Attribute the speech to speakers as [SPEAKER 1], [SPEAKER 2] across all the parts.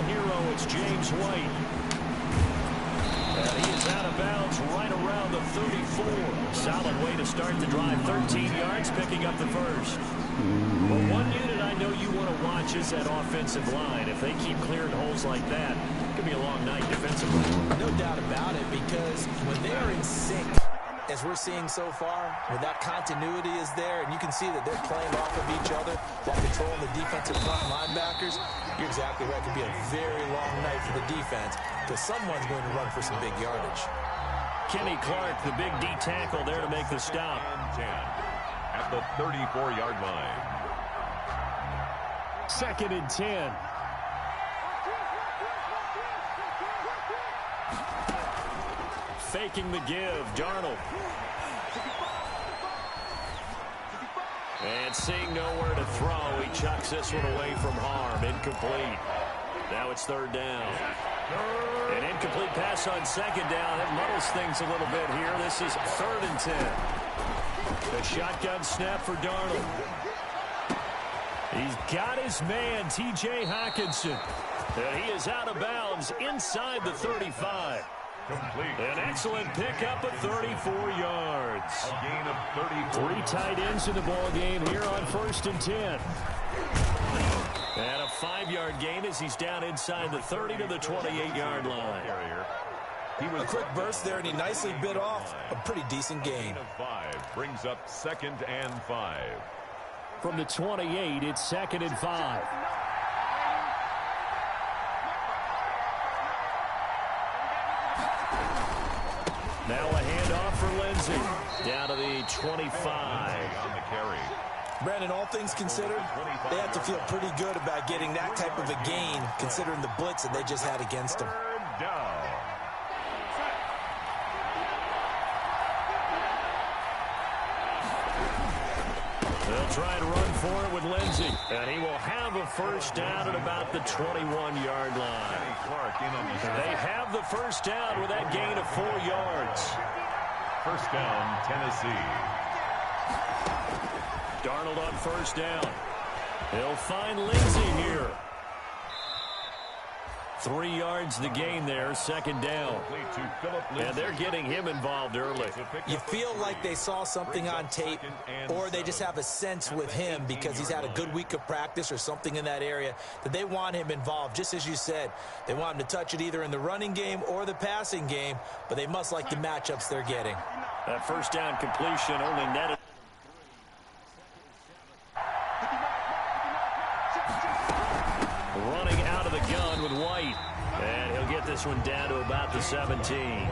[SPEAKER 1] unsung hero, it's James White. And he is out of bounds right around the 34. Solid way to start the drive. 13 yards, picking up the first. Well, one unit I know you want to watch is that offensive line. If they keep clearing holes like that, it could be a long night defensively.
[SPEAKER 2] No doubt about it, because when they are in sync, as we're seeing so far, when that continuity is there, and you can see that they're playing off of each other while controlling the defensive front linebackers, you're exactly right. It could be a very long night for the defense because someone's going to run for some big yardage.
[SPEAKER 1] Kenny Clark, the big D tackle there to make the stop.
[SPEAKER 3] At the 34-yard line.
[SPEAKER 1] 2nd and 10. Faking the give, Darnold. And seeing nowhere to throw, he chucks this one away from harm. Incomplete. Now it's 3rd down. An incomplete pass on 2nd down. That muddles things a little bit here. This is 3rd and 10. The shotgun snap for Darnold. He's got his man, T.J. Hockenson. And he is out of bounds inside the 35.
[SPEAKER 3] Complete.
[SPEAKER 1] An excellent pickup of 34 yards.
[SPEAKER 3] A gain of 34.
[SPEAKER 1] 3 tight ends in the ball game here on 1st and 10. And a 5-yard gain as he's down inside the 30 to the 28-yard line.
[SPEAKER 2] A quick burst there, and he nicely bit off a pretty decent gain.
[SPEAKER 3] 5 brings up 2nd and 5.
[SPEAKER 1] From the 28, it's 2nd and 5. Now a handoff for Lindsey. Down to the 25.
[SPEAKER 3] On the carry.
[SPEAKER 2] Brandon, all things considered, they have to feel pretty good about getting that type of a gain, considering the blitz that they just had against them.
[SPEAKER 3] 3rd down.
[SPEAKER 1] They'll try and run for it with Lindsey. And he will have a 1st down at about the 21-yard line. They have the 1st down with that gain of 4 yards.
[SPEAKER 3] 1st down, Tennessee.
[SPEAKER 1] Darnold on 1st down. He'll find Lindsey here. 3 yards the gain there, 2nd down. And they're getting him involved early.
[SPEAKER 2] You feel like they saw something on tape, or they just have a sense with him because he's had a good week of practice or something in that area that they want him involved. Just as you said, they want him to touch it either in the running game or the passing game, but they must like the matchups they're getting.
[SPEAKER 1] That 1st down completion only netted. Running out of the gun with White. And he'll get this one down to about the 17.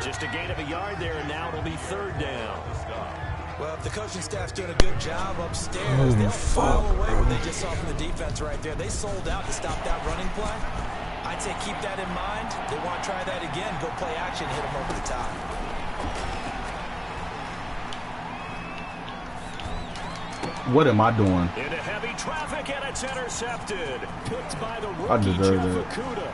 [SPEAKER 1] Just a gain of a yard there, and now it'll be 3rd down.
[SPEAKER 2] Well, if the coaching staff's doing a good job upstairs, they'll file away what they just saw from the defense right there. They sold out to stop that running play. I'd say keep that in mind. They want to try that again. Go play action, hit them over the top.
[SPEAKER 4] What am I doing?
[SPEAKER 1] Into heavy traffic, and it's intercepted. Picked by the rookie, Jeff Okudah.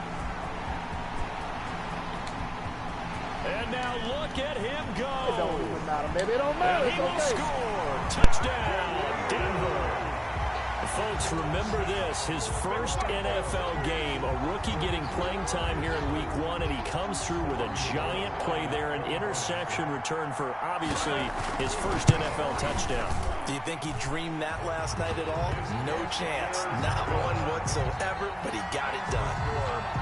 [SPEAKER 1] And now look at him go.
[SPEAKER 5] It don't even matter, baby. It don't matter.
[SPEAKER 1] And he will score. Touchdown, Denver. Folks, remember this, his first NFL game, a rookie getting playing time here in week 1, and he comes through with a giant play there, an interception return for, obviously, his first NFL touchdown.
[SPEAKER 2] Do you think he dreamed that last night at all? No chance. Not one whatsoever, but he got it done.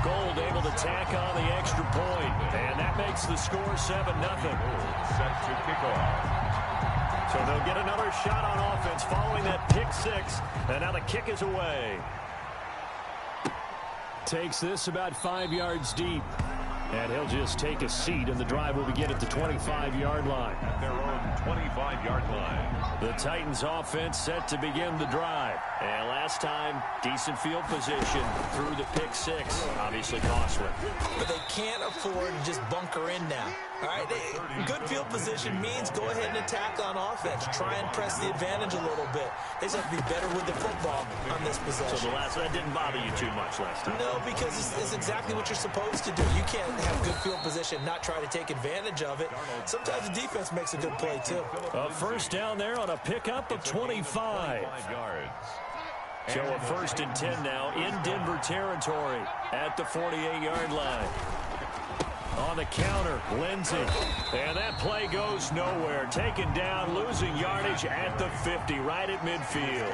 [SPEAKER 1] Gold able to tack on the extra point, and that makes the score 7-0.
[SPEAKER 3] Set to kick off.
[SPEAKER 1] So they'll get another shot on offense following that pick 6, and now the kick is away. Takes this about 5 yards deep, and he'll just take a seat, and the drive will begin at the 25-yard line.
[SPEAKER 3] At their own 25-yard line.
[SPEAKER 1] The Titans offense set to begin the drive. And last time, decent field position through the pick 6. Obviously costly.
[SPEAKER 2] But they can't afford to just bunker in now. All right, good field position means go ahead and attack on offense. Try and press the advantage a little bit. They just have to be better with the football on this possession.
[SPEAKER 1] So that didn't bother you too much last time?
[SPEAKER 2] No, because it's exactly what you're supposed to do. You can't have good field position, not try to take advantage of it. Sometimes the defense makes a good play, too.
[SPEAKER 1] A 1st down there on a pickup of 25.
[SPEAKER 3] yards.
[SPEAKER 1] So a 1st and 10 now in Denver territory at the 48-yard line. On the counter, Lindsey. And that play goes nowhere. Taken down, losing yardage at the 50, right at midfield.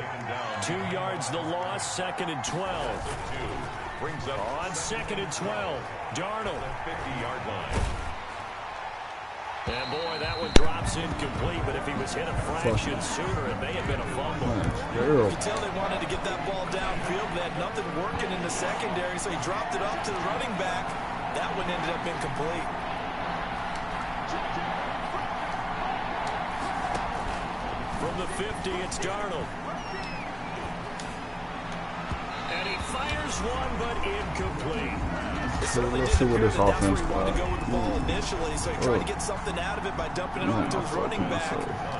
[SPEAKER 1] 2 yards the loss, 2nd and 12.
[SPEAKER 3] Brings up
[SPEAKER 1] On 2nd and 12, Darnold.
[SPEAKER 3] 50-yard line.
[SPEAKER 1] And boy, that one drops incomplete, but if he was hit a fraction sooner, it may have been a fumble.
[SPEAKER 2] You can tell they wanted to get that ball downfield. They had nothing working in the secondary, so he dropped it off to the running back. That one ended up incomplete.
[SPEAKER 1] From the 50, it's Darnold. And he fires one, but incomplete.
[SPEAKER 4] Let's see what this offense
[SPEAKER 2] wanted to go with the ball initially, so he tried to get something out of it by dumping it off to his running back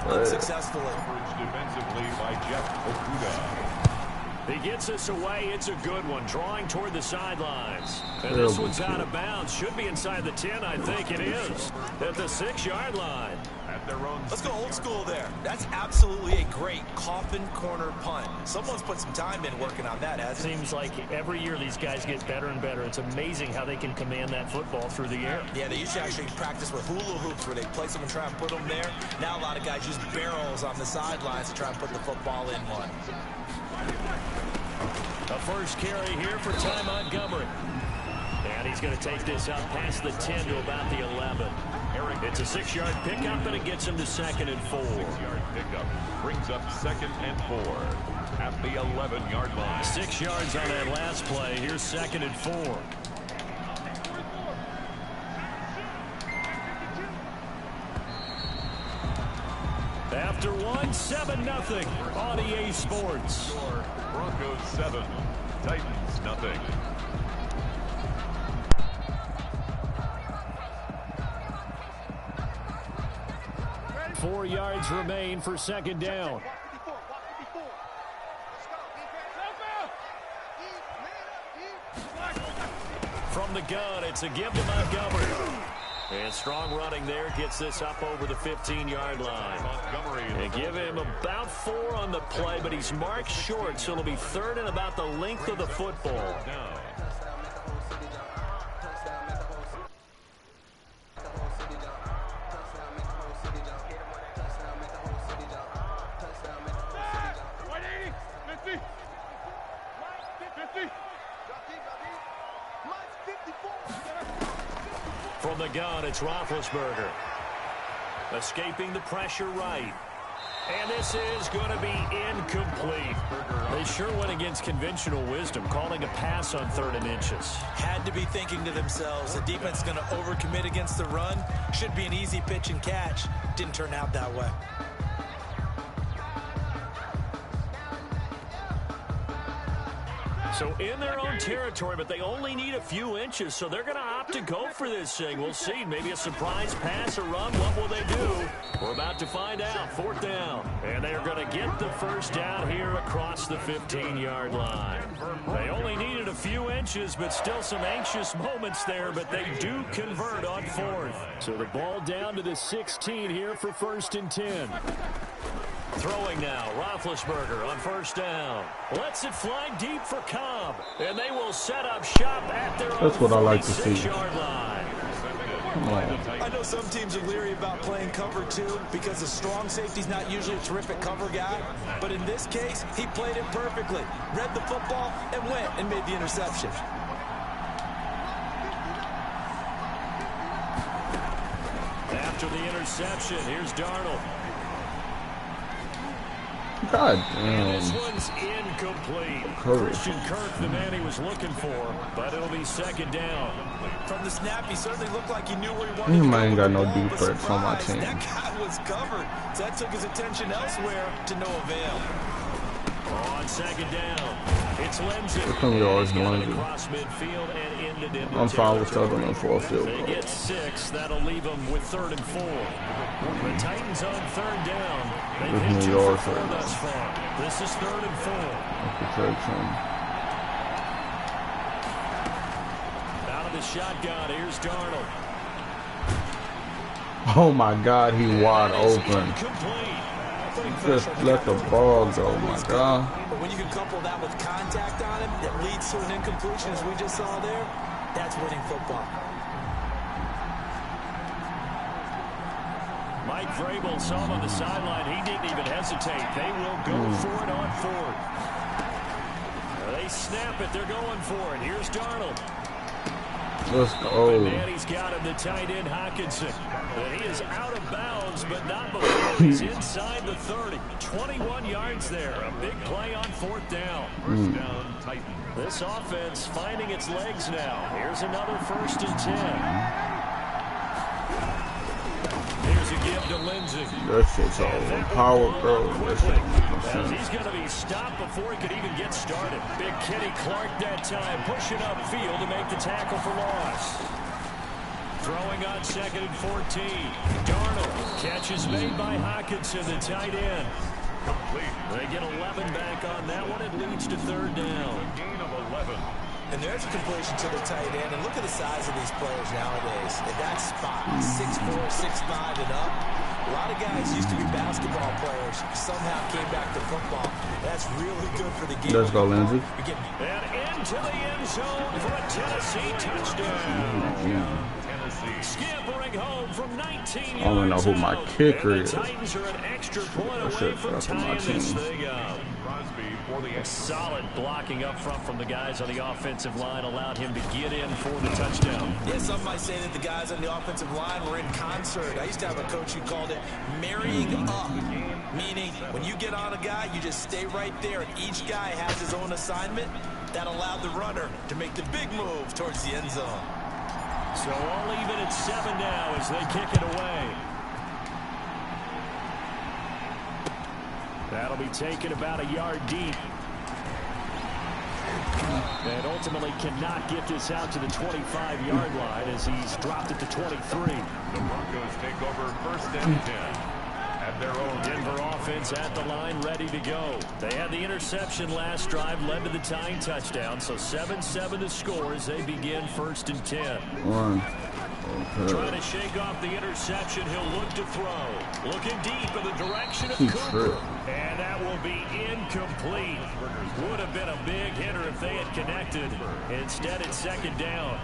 [SPEAKER 2] unsuccessfully.
[SPEAKER 3] Defensively by Jeff Okuda.
[SPEAKER 1] He gets us away. It's a good one. Drawing toward the sidelines. And this one's out of bounds. Should be inside the 10, I think it is. At the 6-yard line.
[SPEAKER 3] At their own.
[SPEAKER 2] Let's go old school there. That's absolutely a great coffin corner punt. Someone's put some time in working on that, hasn't it?
[SPEAKER 6] Seems like every year these guys get better and better. It's amazing how they can command that football through the air.
[SPEAKER 2] Yeah, they used to actually practice with hula hoops where they place them and try and put them there. Now a lot of guys use barrels on the sidelines to try and put the football in one.
[SPEAKER 1] A first carry here for Ty Montgomery. And he's going to take this out past the 10 to about the 11. It's a 6-yard pickup, and it gets him to 2nd and 4.
[SPEAKER 3] 6-yard pickup brings up 2nd and 4 at the 11-yard line.
[SPEAKER 1] 6 yards on that last play. Here's 2nd and 4. After one, 7-0 on EA Sports.
[SPEAKER 3] Broncos 7, Titans nothing.
[SPEAKER 1] Four yards remain for 2nd down. From the gun, it's a give to Montgomery. And strong running there gets this up over the 15-yard line.
[SPEAKER 3] Montgomery.
[SPEAKER 1] They give him about 4 on the play, but he's marked short, so it'll be 3rd and about the length of the football.
[SPEAKER 3] Down.
[SPEAKER 1] From the gun, it's Roethlisberger. Escaping the pressure right. And this is going to be incomplete. They sure went against conventional wisdom, calling a pass on 3rd and inches.
[SPEAKER 2] Had to be thinking to themselves, the defense is going to overcommit against the run. Should be an easy pitch and catch. Didn't turn out that way.
[SPEAKER 1] So in their own territory, but they only need a few inches, so they're going to opt to go for this thing. We'll see. Maybe a surprise pass or run. What will they do? We're about to find out. 4th down. And they're going to get the first down here across the 15-yard line. They only needed a few inches, but still some anxious moments there, but they do convert on 4th. So the ball down to the 16 here for 1st and 10. Throwing now, Roethlisberger on 1st down. Lets it fly deep for Cobb. And they will set up shop at their
[SPEAKER 4] That's what I like to see.
[SPEAKER 1] 46-yard line.
[SPEAKER 2] I know some teams are leery about playing cover 2 because the strong safety's not usually a terrific cover guy. But in this case, he played it perfectly. Read the football and went and made the interception.
[SPEAKER 1] After the interception, here's Darnold.
[SPEAKER 4] God
[SPEAKER 1] And this
[SPEAKER 4] damn.
[SPEAKER 1] one's incomplete.
[SPEAKER 4] Cover.
[SPEAKER 1] Christian Kirk, the man he was looking for, but it'll be 2nd down.
[SPEAKER 2] From the snap, he certainly looked like he knew where he wanted to
[SPEAKER 4] Him
[SPEAKER 2] go
[SPEAKER 4] ain't
[SPEAKER 2] with
[SPEAKER 4] got
[SPEAKER 2] the
[SPEAKER 4] no
[SPEAKER 2] ball,
[SPEAKER 4] deep
[SPEAKER 2] but
[SPEAKER 4] threats on my
[SPEAKER 2] surprise,
[SPEAKER 4] team.
[SPEAKER 2] that guy was covered. So that took his attention elsewhere to no avail.
[SPEAKER 1] On 2nd down, it's Lindsey.
[SPEAKER 4] Come here,
[SPEAKER 1] He's got it
[SPEAKER 4] Lindsey.
[SPEAKER 1] across midfield and into Denver
[SPEAKER 4] I'm fine with
[SPEAKER 1] territory.
[SPEAKER 4] Southern for a field
[SPEAKER 1] They
[SPEAKER 4] goal.
[SPEAKER 1] get 6. That'll leave them with 3rd and 4. The Titans on 3rd down. They've
[SPEAKER 4] This
[SPEAKER 1] hit
[SPEAKER 4] New
[SPEAKER 1] 2
[SPEAKER 4] York
[SPEAKER 1] for 4
[SPEAKER 4] third
[SPEAKER 1] thus far. This is 3rd and 4.
[SPEAKER 4] Protection.
[SPEAKER 1] Out of the shotgun, here's Darnold.
[SPEAKER 4] Oh my God, he wide
[SPEAKER 1] That is
[SPEAKER 4] open.
[SPEAKER 1] incomplete.
[SPEAKER 2] putting
[SPEAKER 4] Just
[SPEAKER 2] pressure on
[SPEAKER 4] let the
[SPEAKER 2] guy.
[SPEAKER 4] ball go, my God.
[SPEAKER 2] But when you can couple that with contact on him that leads to an incompletion, as we just saw there, that's winning football.
[SPEAKER 1] Mike Vrabel saw him on the sideline. He didn't even hesitate. They will go for it on fourth. They snap it. They're going for it. Here's Darnold.
[SPEAKER 4] Let's go.
[SPEAKER 1] And he's got him, the tight end, Hockenson. And he is out of bounds, but not before he's inside the 30. 21 yards there. A big play on fourth down.
[SPEAKER 3] First down, Titans.
[SPEAKER 1] This offense finding its legs now. Here's another 1st and 10. Here's a give to Lindsey.
[SPEAKER 4] That shit's all power, bro. That shit don't make no
[SPEAKER 1] As
[SPEAKER 4] sense.
[SPEAKER 1] he's going to be stopped before he could even get started. Big Kenny Clark that time, pushing upfield to make the tackle for loss. Throwing on 2nd and 14. Darnold. Catch is made by Hockenson, the tight end. They get 11 back on that one. It leads to 3rd down.
[SPEAKER 3] Gain of 11.
[SPEAKER 2] And there's a completion to the tight end. And look at the size of these players nowadays. At that spot, 6'4", 6'5", and up. A lot of guys used to be basketball players. Somehow came back to football. That's really good for the game.
[SPEAKER 4] Let's go, Lindsey.
[SPEAKER 1] And into the end zone for a Tennessee touchdown. Scampering home from 19 yards.
[SPEAKER 4] I don't know who my kicker
[SPEAKER 1] and
[SPEAKER 4] is.
[SPEAKER 1] the Titans are an extra point
[SPEAKER 4] That
[SPEAKER 1] away
[SPEAKER 4] shit
[SPEAKER 1] from
[SPEAKER 4] fucking my
[SPEAKER 1] tying this
[SPEAKER 4] team.
[SPEAKER 1] thing up.
[SPEAKER 3] Crosby for the
[SPEAKER 1] Solid blocking up front from the guys on the offensive line allowed him to get in for the touchdown.
[SPEAKER 2] Yeah, some might say that the guys on the offensive line were in concert. I used to have a coach who called it marrying up, meaning when you get on a guy, you just stay right there, and each guy has his own assignment. That allowed the runner to make the big move towards the end zone.
[SPEAKER 1] So all even at 7 now as they kick it away. That'll be taken about a yard deep. And ultimately cannot get this out to the 25-yard line as he's dropped it to 23.
[SPEAKER 3] The Broncos take over 1st and 10. At their own
[SPEAKER 1] Denver offense at the line, ready to go. They had the interception last drive, led to the tying touchdown. So 7-7 the score as they begin 1st and 10.
[SPEAKER 4] One.
[SPEAKER 1] Trying
[SPEAKER 4] Okay.
[SPEAKER 1] to shake off the interception. He'll look to throw. Looking deep in the direction of
[SPEAKER 4] He
[SPEAKER 1] Cooper.
[SPEAKER 4] tripped.
[SPEAKER 1] And that will be incomplete. Would have been a big hitter if they had connected. Instead, it's 2nd down.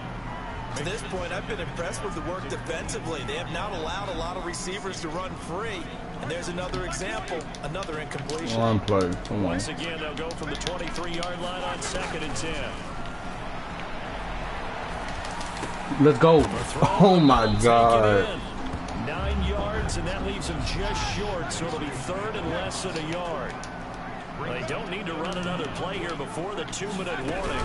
[SPEAKER 2] To this point, I've been impressed with the work defensively. They have not allowed a lot of receivers to run free. And there's another example, another incompletion.
[SPEAKER 4] One play. Come on.
[SPEAKER 1] Once again, they'll go from the 23-yard line on 2nd and 10.
[SPEAKER 4] Let's go. Oh my
[SPEAKER 1] Take it
[SPEAKER 4] God.
[SPEAKER 1] in. 9 yards, and that leaves him just short, so it'll be 3rd and less than a yard. They don't need to run another play here before the 2-minute warning.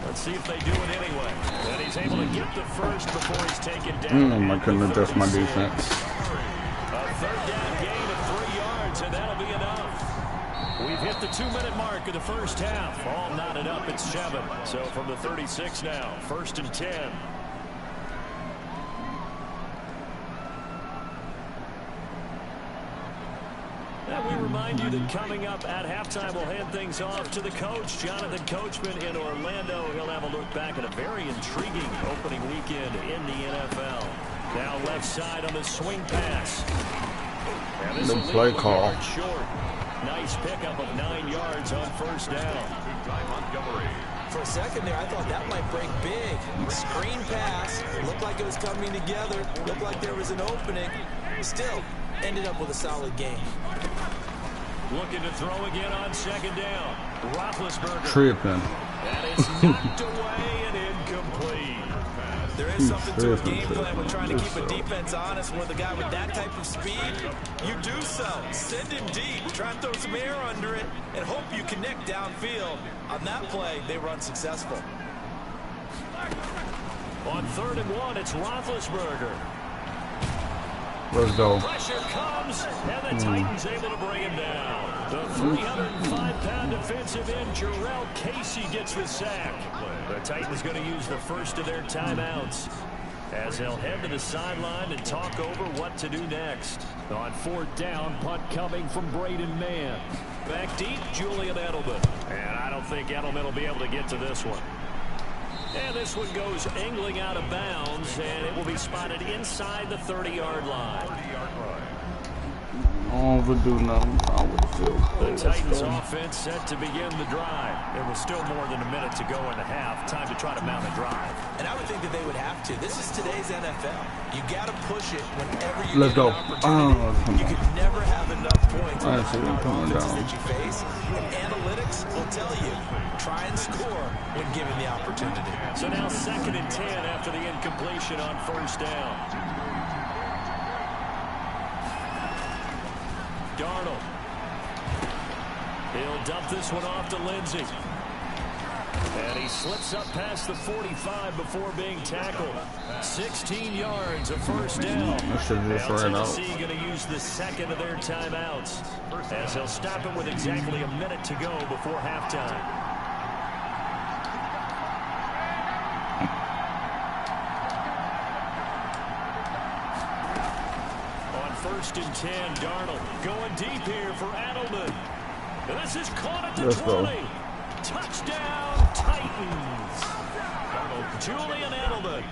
[SPEAKER 1] Let's see if they do it anyway. And he's able to get the first before he's taken down.
[SPEAKER 4] I couldn't adjust my defense.
[SPEAKER 1] A 3rd down gain of 3 yards, and that'll be enough. We've hit the 2-minute mark of the first half. All knotted up at 7. So from the 36 now, 1st and 10. And we remind you that coming up at halftime, we'll hand things off to the coach, Jonathan Coachman in Orlando. He'll have a look back at a very intriguing opening weekend in the NFL. Now left side on the swing pass. And this
[SPEAKER 4] The
[SPEAKER 1] will leave
[SPEAKER 4] play
[SPEAKER 1] 1
[SPEAKER 4] call.
[SPEAKER 1] yard short. Nice pickup of 9 yards on 1st down.
[SPEAKER 3] Montgomery.
[SPEAKER 2] For a second there, I thought that might break big. Screen pass. Looked like it was coming together. Looked like there was an opening. Still, ended up with a solid game.
[SPEAKER 1] Looking to throw again on 2nd down. Roethlisberger.
[SPEAKER 4] Tripping.
[SPEAKER 1] And it's knocked away and incomplete.
[SPEAKER 2] There is something to a game plan when trying to keep a defense honest. With a guy with that type of speed, you do so. Send him deep. Try and throw some air under it and hope you connect downfield. On that play, they were unsuccessful.
[SPEAKER 1] On 3rd and 1, it's Roethlisberger.
[SPEAKER 4] Let's go.
[SPEAKER 1] Pressure comes, and the Titans able to bring him down. The 305-pound defensive end, Jarrell Casey, gets the sack. The Titans going to use the first of their timeouts as they'll head to the sideline and talk over what to do next. On 4th down, punt coming from Braden Mann. Back deep, Julian Edelman. And I don't think Edelman will be able to get to this one. And this one goes angling out of bounds, and it will be spotted inside the 30-yard line.
[SPEAKER 4] Don't overdo nothing. I would feel
[SPEAKER 1] The
[SPEAKER 4] good.
[SPEAKER 1] Titans offense set to begin the drive. There was still more than a minute to go in the half. Time to try to mount a drive.
[SPEAKER 2] And I would think that they would have to. This is today's NFL. You got to push it whenever you
[SPEAKER 4] Let's
[SPEAKER 2] get
[SPEAKER 4] go.
[SPEAKER 2] an opportunity.
[SPEAKER 4] Come
[SPEAKER 2] You
[SPEAKER 4] on.
[SPEAKER 2] could never have enough points
[SPEAKER 4] I
[SPEAKER 2] on
[SPEAKER 4] see them
[SPEAKER 2] the
[SPEAKER 4] coming
[SPEAKER 2] offenses
[SPEAKER 4] down.
[SPEAKER 2] that you face. And analytics will tell you, try and score when given the opportunity.
[SPEAKER 1] So now 2nd and 10 after the incompletion on 1st down. Darnold. He'll dump this one off to Lindsey. And he slips up past the 45 before being tackled. 16 yards, a 1st down.
[SPEAKER 4] I should have just ran out.
[SPEAKER 1] Tennessee going to use the 2nd of their timeouts, as he'll stop it with exactly a minute to go before halftime. On 1st and 10, Darnold going deep here for Edelman. And this is caught at the
[SPEAKER 4] Let's
[SPEAKER 1] 20.
[SPEAKER 4] go.
[SPEAKER 1] Touchdown, Titans. Julian Edelman,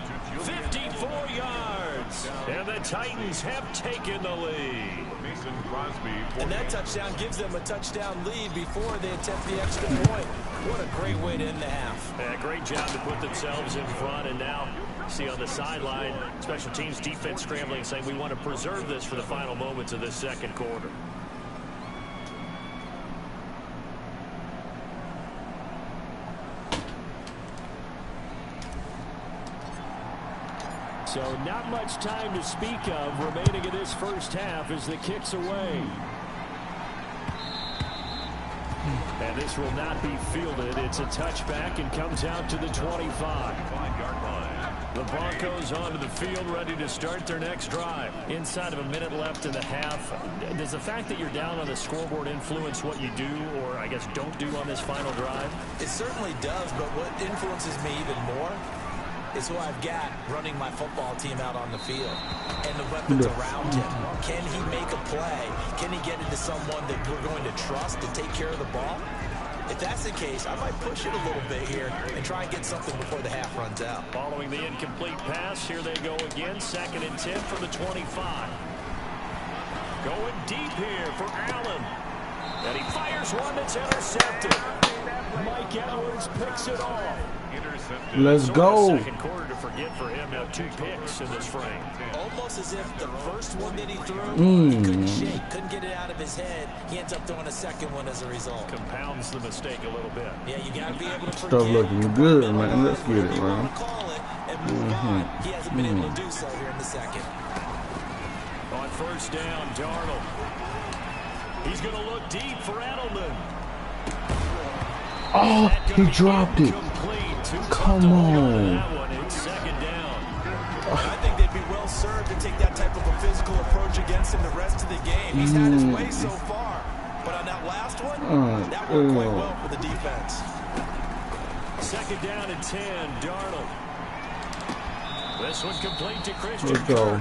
[SPEAKER 1] 54 yards. And the Titans have taken the lead.
[SPEAKER 3] Mason Crosby.
[SPEAKER 2] And that touchdown gives them a touchdown lead before they attempt the extra point. What a great way to end the half.
[SPEAKER 1] Yeah, great job to put themselves in front, and now see on the sideline, special teams defense scrambling, saying we want to preserve this for the final moments of this 2nd quarter. So not much time to speak of remaining in this 1st half as the kick's away. And this will not be fielded. It's a touchback and comes out to the 25. The Broncos onto the field, ready to start their next drive. Inside of a minute left in the half. Does the fact that you're down on the scoreboard influence what you do, or I guess don't do on this final drive?
[SPEAKER 2] It certainly does, but what influences me even more is who I've got running my football team out on the field and the weapons around him. Can he make a play? Can he get into someone that we're going to trust to take care of the ball? If that's the case, I might push it a little bit here and try and get something before the half runs out.
[SPEAKER 1] Following the incomplete pass, here they go again. 2nd and 10 from the 25. Going deep here for Allen. And he fires one that's intercepted. Mike Edwards picks it off.
[SPEAKER 4] Let's go.
[SPEAKER 1] 2nd quarter to forget for him. Now 2 picks in this frame.
[SPEAKER 2] Almost as if the first one that he threw, he couldn't shake, couldn't get it out of his head. He ends up throwing a 2nd one as a result.
[SPEAKER 1] Compounds the mistake a little bit.
[SPEAKER 2] Yeah, you got to be able to forget.
[SPEAKER 4] Stuff looking good, man. Let's get it, man.
[SPEAKER 2] Call it and move on. He hasn't been able to do so here in the 2nd.
[SPEAKER 1] On 1st down, Darnold. He's going to look deep for Edelman.
[SPEAKER 4] Oh, he dropped it. Come on.
[SPEAKER 1] That one, it's 2nd down.
[SPEAKER 2] I think they'd be well served to take that type of a physical approach against him the rest of the game. He's had his way so far. But on that last one, that worked quite well for the defense.
[SPEAKER 1] 2nd down and 10, Darnold. This one complete to Christian.
[SPEAKER 4] Let's go.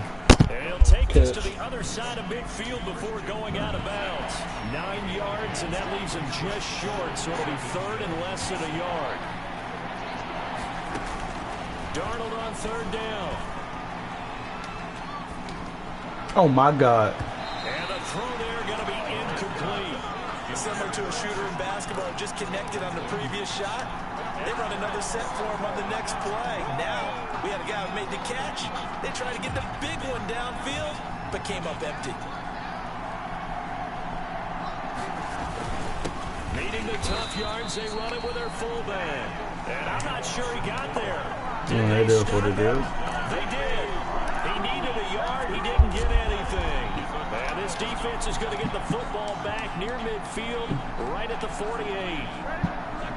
[SPEAKER 1] And he'll take this to the other side of midfield before going out of bounds. 9 yards, and that leaves him just short, so it'll be 3rd and less than a yard. Darnold on 3rd down.
[SPEAKER 4] Oh, my God.
[SPEAKER 1] And the throw there going to be incomplete.
[SPEAKER 2] Similar to a shooter in basketball, just connected on the previous shot. They run another set for him on the next play. Now, we had a guy who made the catch. They tried to get the big one downfield, but came up empty.
[SPEAKER 1] Needing the tough yards, they run it with their fullback. And I'm not sure he got there.
[SPEAKER 4] Yeah, it is what it is.
[SPEAKER 1] They did. He needed a yard. He didn't get anything. And this defense is going to get the football back near midfield, right at the 48.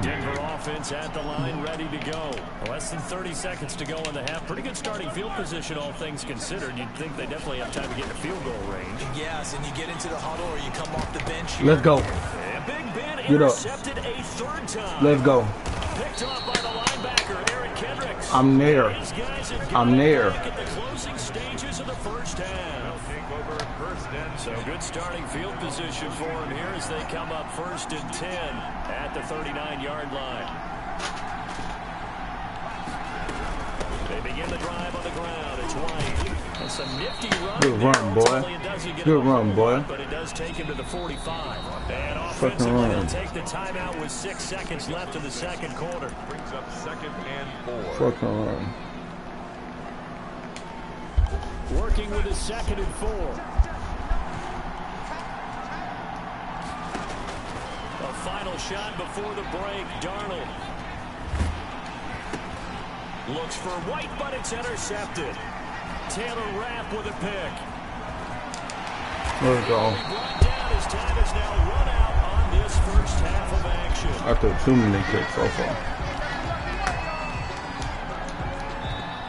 [SPEAKER 1] Denver offense at the line, ready to go. Less than 30 seconds to go in the half. Pretty good starting field position, all things considered. You'd think they definitely have time to get in field goal range.
[SPEAKER 2] Yes, and you get into the huddle or you come off the bench here.
[SPEAKER 4] Let's go.
[SPEAKER 1] And Big Ben
[SPEAKER 4] Get up.
[SPEAKER 1] intercepted a 3rd time.
[SPEAKER 4] Let's go.
[SPEAKER 1] Picked off by the linebacker, Eric Kendricks.
[SPEAKER 4] I'm there.
[SPEAKER 1] These guys have
[SPEAKER 4] I'm
[SPEAKER 1] got
[SPEAKER 4] there.
[SPEAKER 1] back at the closing stages of the 1st half. So good starting field position for him here as they come up 1st and 10 at the 39-yard line. They begin the drive on the ground. It's White. And some nifty running.
[SPEAKER 4] Good run, boy.
[SPEAKER 1] Ultimately, it doesn't get
[SPEAKER 4] Good
[SPEAKER 1] him a
[SPEAKER 4] run,
[SPEAKER 1] whole
[SPEAKER 4] boy.
[SPEAKER 1] lot, but it does take him to the 45. And
[SPEAKER 4] Fucking
[SPEAKER 1] offensively,
[SPEAKER 4] run.
[SPEAKER 1] they'll take the timeout with 6 seconds left in the second quarter.
[SPEAKER 3] Brings up 2nd and 4.
[SPEAKER 4] Fucking run.
[SPEAKER 1] Working with a 2nd and 4. A final shot before the break. Darnold looks for White, but it's intercepted. Taylor Rapp with a pick.
[SPEAKER 4] Let's go.
[SPEAKER 1] Brought down. His time is now run out on this first half of action.
[SPEAKER 4] After 2 minute kicks so far.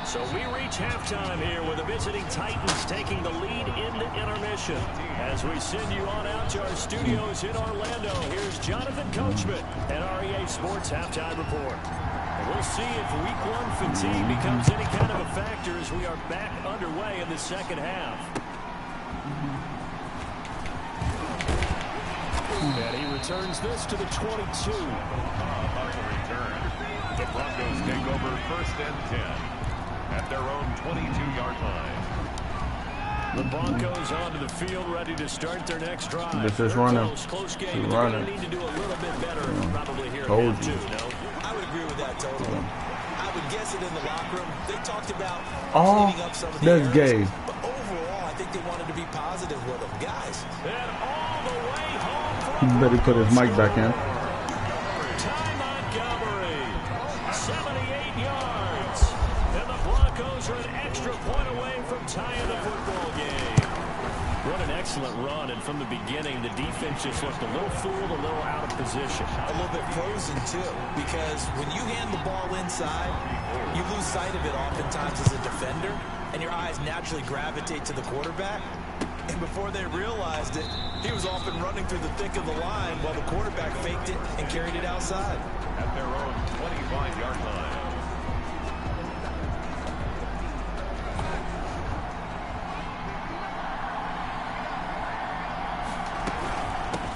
[SPEAKER 1] So we reach halftime here with the visiting Titans taking the lead into intermission. As we send you on out to our studios in Orlando, here's Jonathan Coachman at REA Sports Halftime Report. And we'll see if Week 1 fatigue becomes any kind of a factor as we are back underway in the second half. And he returns this to the 22.
[SPEAKER 3] On the return, the Broncos take over 1st and 10 at their own 22-yard line.
[SPEAKER 1] The Broncos onto the field, ready to start their next drive.
[SPEAKER 4] This is running.
[SPEAKER 1] Close game.
[SPEAKER 4] He's
[SPEAKER 1] They're
[SPEAKER 4] running.
[SPEAKER 1] going to need to do a little bit better probably here
[SPEAKER 4] Told
[SPEAKER 1] at
[SPEAKER 4] you.
[SPEAKER 1] half 2, no?
[SPEAKER 2] I would agree with that totally. I would guess it in the locker room. They talked about
[SPEAKER 4] Oh,
[SPEAKER 2] cleaning up some of the
[SPEAKER 4] that's
[SPEAKER 2] errors,
[SPEAKER 4] gay.
[SPEAKER 2] but overall, I think they wanted to be positive with them. Guys,
[SPEAKER 1] And all the way home
[SPEAKER 4] He
[SPEAKER 1] from
[SPEAKER 4] better put his mic back in.
[SPEAKER 1] Ty Montgomery, 78 yards. And the Broncos are an extra point away from tying the football game. What an excellent run, and from the beginning, the defense just looked a little fooled, a little out of position.
[SPEAKER 2] a little bit frozen too, because when you hand the ball inside, you lose sight of it oftentimes as a defender, and your eyes naturally gravitate to the quarterback. And before they realized it, he was off and running through the thick of the line while the quarterback faked it and carried it outside.
[SPEAKER 3] At their own 25-yard line.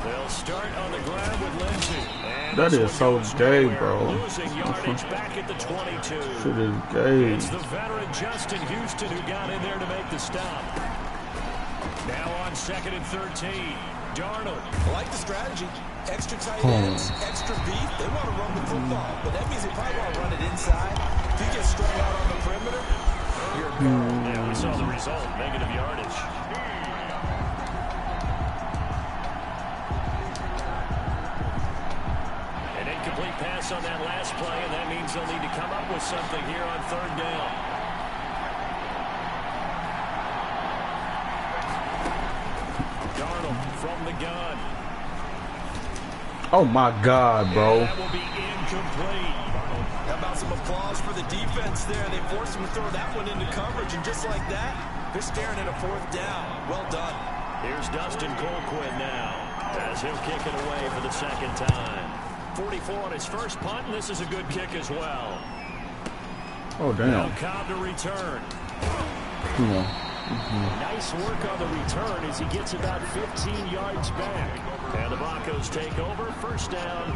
[SPEAKER 1] They'll start on the ground with Lindsey. And
[SPEAKER 4] That
[SPEAKER 1] this
[SPEAKER 4] is
[SPEAKER 1] one
[SPEAKER 4] so
[SPEAKER 1] goes
[SPEAKER 4] gay,
[SPEAKER 1] nowhere,
[SPEAKER 4] bro.
[SPEAKER 1] Losing yardage back at the 22.
[SPEAKER 4] Shit is gay.
[SPEAKER 1] It's the veteran Justin Houston who got in there to make the stop. Now on 2nd and 13. Darnold.
[SPEAKER 2] I like the strategy. Extra tight ends, extra beef. They want to run the football, but that means they probably want to run it inside. If you get strung out on the perimeter, you're a goal.
[SPEAKER 1] Yeah, we saw the result. Negative yardage. An incomplete pass on that last play, and that means they'll need to come up with something here on 3rd down. Darnold from the gun.
[SPEAKER 4] Oh my God, bro.
[SPEAKER 1] That will be incomplete.
[SPEAKER 2] How about some applause for the defense there? They forced him to throw that one into coverage, and just like that, they're staring at a 4th down. Well done.
[SPEAKER 1] Here's Dustin Colquhoun now, as he'll kick it away for the 2nd time. 44 on his first punt, and this is a good kick as well.
[SPEAKER 4] Oh,
[SPEAKER 1] Now
[SPEAKER 4] damn.
[SPEAKER 1] Cobb to return.
[SPEAKER 4] Come on.
[SPEAKER 1] Nice work on the return as he gets about 15 yards back. And the Broncos take over, 1st down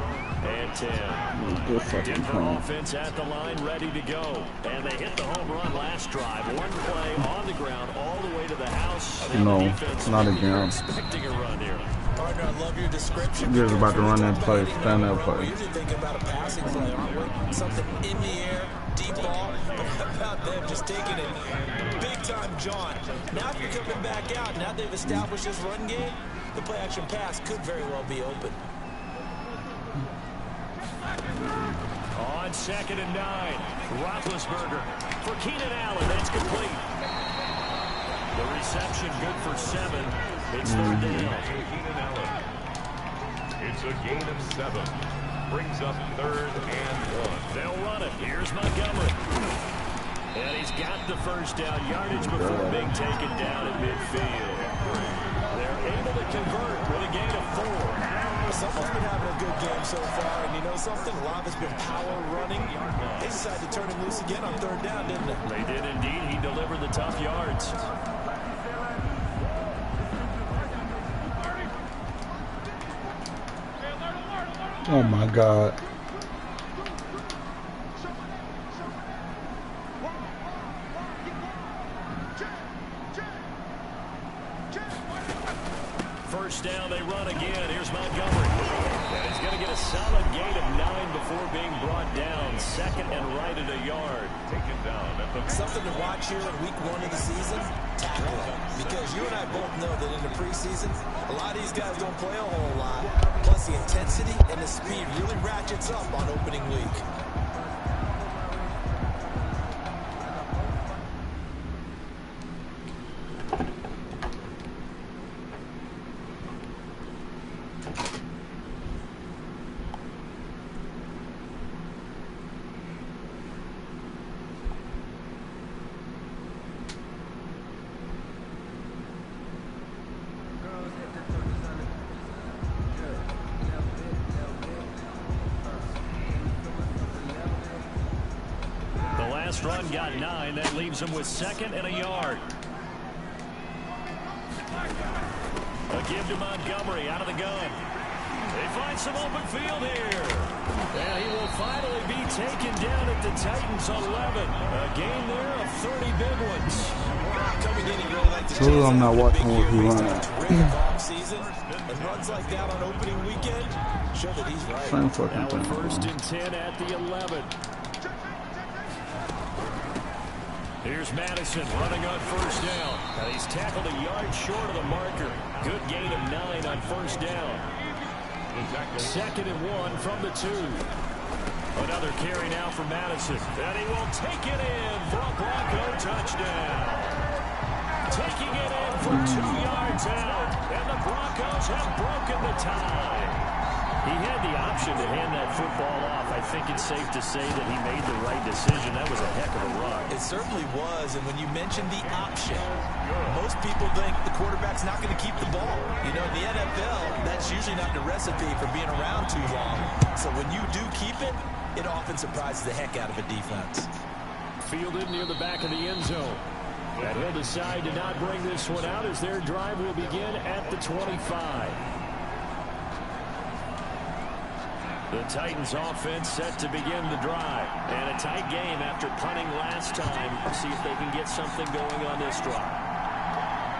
[SPEAKER 1] and 10.
[SPEAKER 4] Good fucking
[SPEAKER 1] Denver
[SPEAKER 4] time.
[SPEAKER 1] offense at the line, ready to go. And they hit the home run last drive. One play on the ground all the way to the house. Now
[SPEAKER 4] No,
[SPEAKER 1] the defense
[SPEAKER 4] not
[SPEAKER 1] maybe
[SPEAKER 4] again.
[SPEAKER 1] expecting a run here.
[SPEAKER 2] Partner, I love your description.
[SPEAKER 4] You're just about to run that play,
[SPEAKER 2] Because
[SPEAKER 4] stand that
[SPEAKER 2] we're
[SPEAKER 4] play.
[SPEAKER 2] usually thinking about a passing play, aren't we? Something in the air, deep ball. But how about them just taking it big time, John? Now if you're coming back out, now they've established this run game, the play action pass could very well be open.
[SPEAKER 1] On 2nd and 9, Roethlisberger for Keenan Allen. That's complete. The reception good for 7. It's 3rd down.
[SPEAKER 3] Keenan Allen. It's a gain of 7. Brings up 3rd and 1.
[SPEAKER 1] They'll run it. Here's Montgomery. And he's got the 1st down yardage before being taken down at midfield. They're able to convert with a gain of 4.
[SPEAKER 2] Someone's been having a good game so far, and you know something? A lot of it's been power running. They decided to turn him loose again on 3rd down, didn't they?
[SPEAKER 1] They did indeed. He delivered the tough yards.
[SPEAKER 4] Oh my God.
[SPEAKER 1] First down, they run again. Here's Montgomery. And he's going to get a solid gain of 9 before being brought down. Second and right at a yard.
[SPEAKER 3] Taken down.
[SPEAKER 2] Something to watch here in week 1 of the season, tackling. Because you and I both know that in the preseason, a lot of these guys don't play a whole lot. Plus the intensity and the speed really ratchets up on opening week.
[SPEAKER 1] Last run got 9. That leaves him with second and a yard. A give to Montgomery out of the gun. They find some open field here. And he will finally be taken down at the Titans 11. A gain there of 30 big ones.
[SPEAKER 2] Coming in, he really liked to
[SPEAKER 4] Ooh, I'm not watching what he runs.
[SPEAKER 2] Season and runs like that on opening weekend show that he's right.
[SPEAKER 4] Same fucking
[SPEAKER 1] Now
[SPEAKER 4] thing.
[SPEAKER 1] first and 10 at the 11. Here's Madison running on first down. And he's tackled a yard short of the marker. Good gain of 9 on first down. Second and 1 from the 2. Another carry now for Madison. And he will take it in for a Bronco touchdown. Taking it in for 2 yards out. And the Broncos have broken the tie. He had the option to hand that football off. I think it's safe to say that he made the right decision. That was a heck of a run.
[SPEAKER 2] It certainly was, and when you mentioned the option, most people think the quarterback's not going to keep the ball. You know, in the NFL, that's usually not the recipe for being around too long. So when you do keep it, it often surprises the heck out of a defense.
[SPEAKER 1] Fielded near the back of the end zone. And he'll decide to not bring this one out as their drive will begin at the 25. The Titans offense set to begin the drive. And a tight game after punting last time. See if they can get something going on this drive.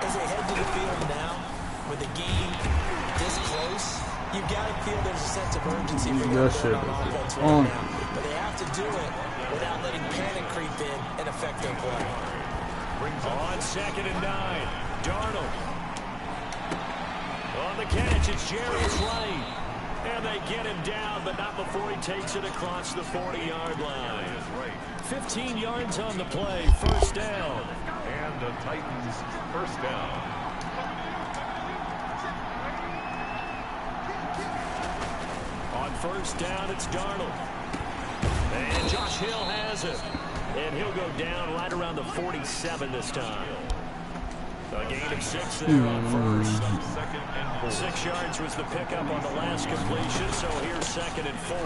[SPEAKER 2] As they head to the field now, with the game this close, you've got to feel there's a sense of urgency for them going on offense right now. But they have to do it without letting panic creep in and affect their play.
[SPEAKER 1] On second and 9, Darnold. On the catch, it's Jarius Lane. And they get him down, but not before he takes it across the 40-yard line. 15 yards on the play, first down.
[SPEAKER 3] And the Titans first down.
[SPEAKER 1] On first down, it's Darnold. And Josh Hill has it. And he'll go down right around the 47 this time. A gain of 6 there on first. 6 yards was the pickup on the last completion, so here's second and 4.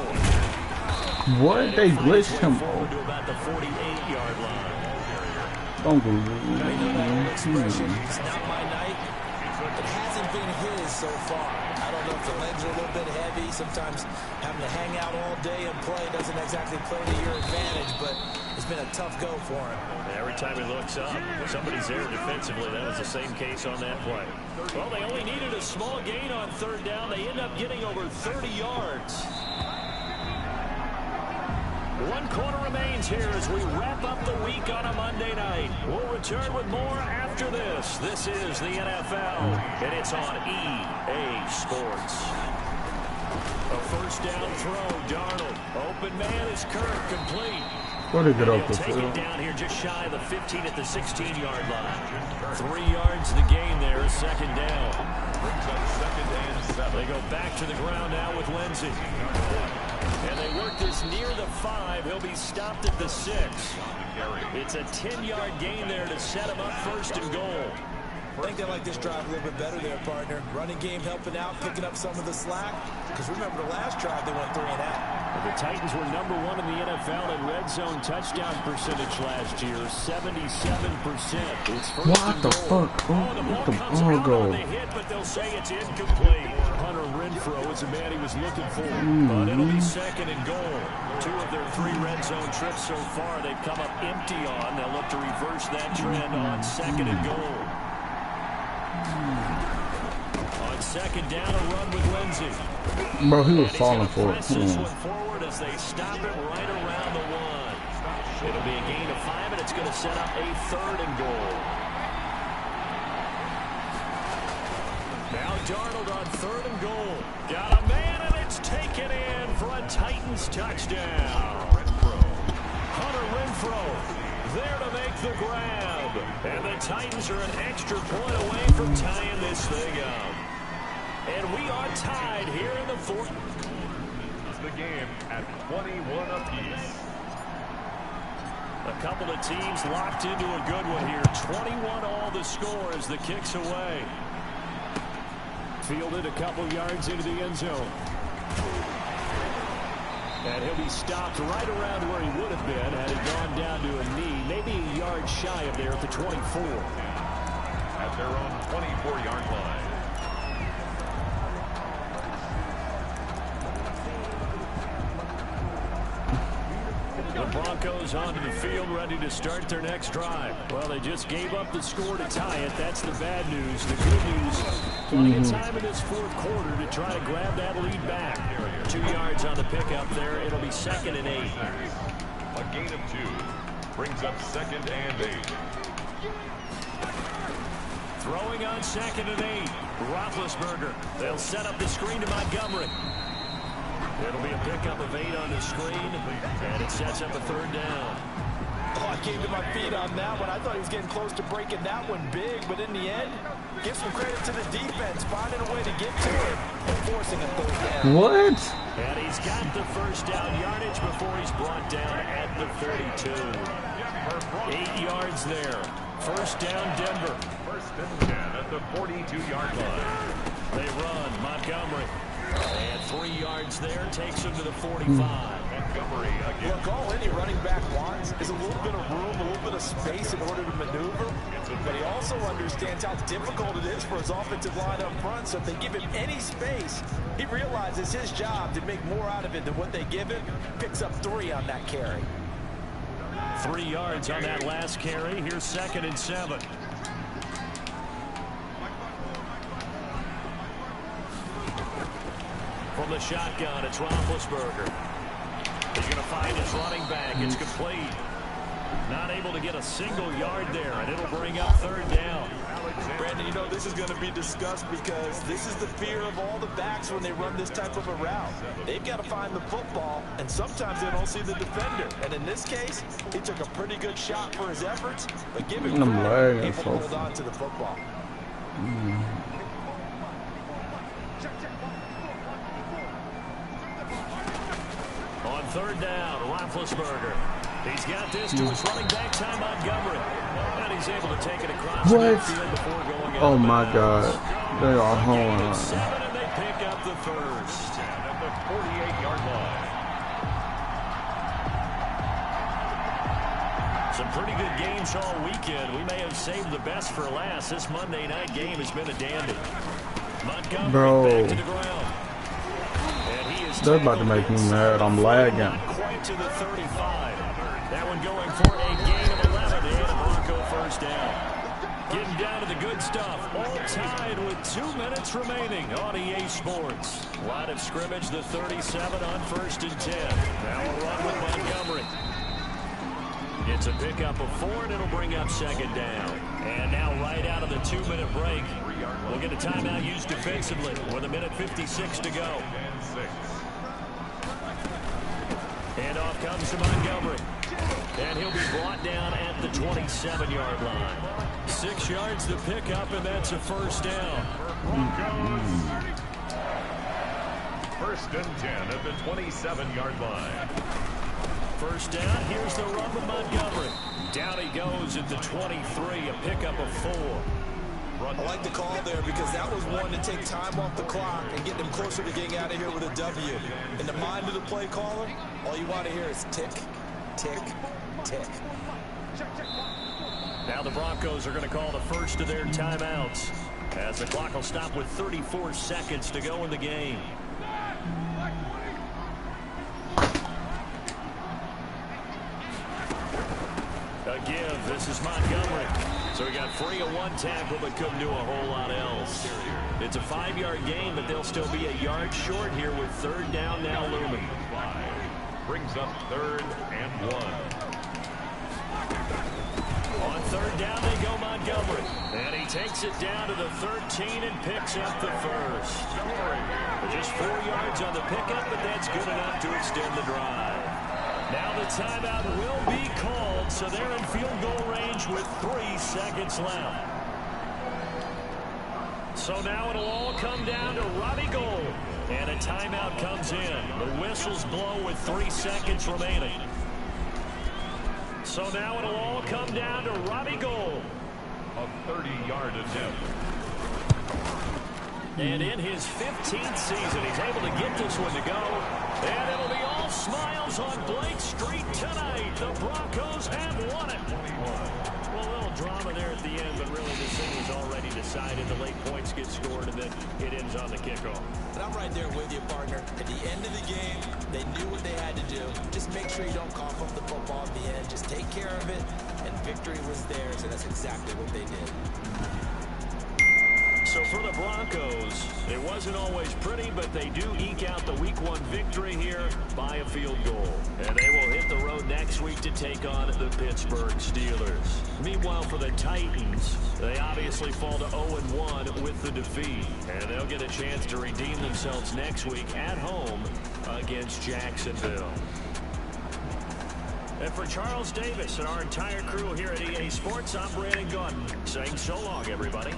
[SPEAKER 4] What? They glitched him.
[SPEAKER 1] Forward to about the 48-yard line.
[SPEAKER 4] Don't believe
[SPEAKER 2] Expression, it's not my night. It hasn't been his so far. I don't know if the legs are a little bit heavy. Sometimes having to hang out all day and play doesn't exactly play to your advantage, but it's been a tough go for him.
[SPEAKER 1] Every time he looks up, somebody's there defensively. That was the same case on that play. Well, they only needed a small gain on third down. They end up getting over 30 yards. 1 quarter remains here as we wrap up the week on a Monday night. We'll return with more after this. This is the NFL, and it's on EA Sports. A first down throw, Darnold. Open man is Kirk, complete.
[SPEAKER 4] Where did it get off the
[SPEAKER 1] Take it
[SPEAKER 4] field?
[SPEAKER 1] down here just shy of the 15 at the 16-yard line. 3 yards to the gain there, second down.
[SPEAKER 3] Brings up second and 7.
[SPEAKER 1] They go back to the ground now with Lindsey. And they work this near the 5. He'll be stopped at the 6. It's a 10-yard gain there to set him up first and goal.
[SPEAKER 2] I think they like this drive a little bit better there, partner. Running game helping out, picking up some of the slack. Because remember, the last drive they went 3 and out.
[SPEAKER 1] The Titans were number 1 in the NFL in red zone touchdown percentage last year, 77%. It's first
[SPEAKER 4] What
[SPEAKER 1] and
[SPEAKER 4] the
[SPEAKER 1] goal.
[SPEAKER 4] fuck? Where
[SPEAKER 1] The
[SPEAKER 4] did
[SPEAKER 1] ball
[SPEAKER 4] the
[SPEAKER 1] comes
[SPEAKER 4] ball
[SPEAKER 1] out
[SPEAKER 4] go?
[SPEAKER 1] on the hit, but they'll say it's incomplete. Hunter Renfrow is the man he was looking for, but it'll be second and goal. 2 of their 3 red zone trips so far, they've come up empty on. They'll look to reverse that trend on second and goal. On second down, a run with Lindsey.
[SPEAKER 4] Bro, he was
[SPEAKER 1] And he's
[SPEAKER 4] falling
[SPEAKER 1] gonna
[SPEAKER 4] for it.
[SPEAKER 1] press this one forward as they stop it right around the 1. It'll be a gain of 5, and it's going to set up a 3rd and goal. Now Darnold on 3rd and goal. Got a man, and it's taken in for a Titans touchdown. Hunter Renfrow there to make the grab. And the Titans are an extra point away from tying this thing up. And we are tied here in the 4th.
[SPEAKER 3] It's the game at 21 apiece.
[SPEAKER 1] A couple of teams locked into a good one here. 21 all the score as the kick's away. Fielded a couple yards into the end zone. And he'll be stopped right around where he would have been had he gone down to a knee. Maybe a yard shy of there at the 24.
[SPEAKER 3] At their own 24-yard line.
[SPEAKER 1] The Broncos onto the field, ready to start their next drive. Well, they just gave up the score to tie it. That's the bad news. The good news, plenty of time in this 4th quarter to try to grab that lead back. 2 yards on the pickup there. It'll be 2nd and 8.
[SPEAKER 3] A gain of 2 brings up 2nd and 8.
[SPEAKER 1] Throwing on 2nd and 8. Roethlisberger. They'll set up the screen to Montgomery. It'll be a pickup of 8 on the screen, and it sets up a 3rd down.
[SPEAKER 2] Oh, I came to my feet on that one. I thought he was getting close to breaking that one big, but in the end, give some credit to the defense, finding a way to get to it and forcing a 3rd down.
[SPEAKER 4] What?
[SPEAKER 1] And he's got the 1st down yardage before he's brought down at the 32. 8 yards there. 1st down, Denver.
[SPEAKER 3] 1st and 10 at the 42-yard line.
[SPEAKER 1] They run. Montgomery. And 3 yards there takes him to the 45.
[SPEAKER 3] Montgomery again.
[SPEAKER 2] Look, all any running back wants is a little bit of room, a little bit of space in order to maneuver. But he also understands how difficult it is for his offensive line up front. So if they give him any space, he realizes his job to make more out of it than what they give him. Picks up 3 on that carry.
[SPEAKER 1] 3 yards on that last carry. Here's 2nd and 7. From the shotgun, it's Roethlisberger. He's going to find his running back. It's complete. Not able to get a single yard there, and it'll bring up 3rd down.
[SPEAKER 2] Brandon, you know, this is going to be discussed because this is the fear of all the backs when they run this type of a route. They've got to find the football, and sometimes they don't see the defender. And in this case, he took a pretty good shot for his efforts, but give him credit, able to hold on to the football.
[SPEAKER 1] On 3rd down, Roethlisberger. He's got this to his running back, Ty Montgomery. And he's able to take it across midfield before going out.
[SPEAKER 4] Oh my God. They are home.
[SPEAKER 1] 7, and they pick up the 1st.
[SPEAKER 3] At the 48-yard line.
[SPEAKER 1] Some pretty good games all weekend. We may have saved the best for last. This Monday night game has been a dandy. Montgomery back to the ground. And he is
[SPEAKER 4] they're about to make me mad. I'm lagging.
[SPEAKER 1] Not quite to the 35. That one going for a gain of 11 and a Bronco 1st down. Getting down to the good stuff. All tied with 2 minutes remaining on EA Sports. Line of scrimmage, the 37 on 1st and 10. Now a run with Montgomery. It's a pickup of 4, and it'll bring up 2nd down. And now right out of the 2-minute break, we'll get a timeout used defensively with 1:56 to go. Handoff comes to Montgomery. And he'll be brought down at the 27-yard line. 6 yards to pick up, and that's a 1st down.
[SPEAKER 3] 1st and 10 at the 27-yard line.
[SPEAKER 1] 1st down. Here's the run with Montgomery. Down he goes at the 23, a pickup of 4.
[SPEAKER 2] I like the call there because that was one to take time off the clock and get them closer to getting out of here with a W. In the mind of the play caller, all you want to hear is tick, tick, tick.
[SPEAKER 1] Now the Broncos are going to call the first of their timeouts as the clock will stop with 34 seconds to go in the game. A give. This is Montgomery. So he got free of one tackle but couldn't do a whole lot else. It's a 5-yard gain, but they'll still be a yard short here with third down now looming.
[SPEAKER 3] Brings up 3rd and 1.
[SPEAKER 1] On third down, they go Montgomery. And he takes it down to the 13 and picks up the first. Just 4 yards on the pickup, but that's good enough to extend the drive. Now the timeout will be called, so they're in field goal range with 3 seconds left. So now it'll all come down to Robbie Gould. And a timeout comes in. The whistles blow with 3 seconds remaining. So now it'll all come down to Robbie Gould.
[SPEAKER 3] A 30-yard attempt.
[SPEAKER 1] And in his 15th season, he's able to get this one to go. And it'll be all smiles on Blake Street tonight. The Broncos have won it. Well, a little drama there at the end, but really this thing was already decided. The late points get scored, and then it ends on the kickoff.
[SPEAKER 2] And I'm right there with you, partner. At the end of the game, they knew what they had to do. Just make sure you don't cough up the football at the end. Just take care of it, and victory was theirs, and that's exactly what they did.
[SPEAKER 1] So for the Broncos, it wasn't always pretty, but they do eke out the Week 1 victory here by a field goal. And they will hit the road next week to take on the Pittsburgh Steelers. Meanwhile, for the Titans, they obviously fall to 0-1 with the defeat. And they'll get a chance to redeem themselves next week at home against Jacksonville. And for Charles Davis and our entire crew here at EA Sports, I'm Brandon Gaudin saying so long, everybody.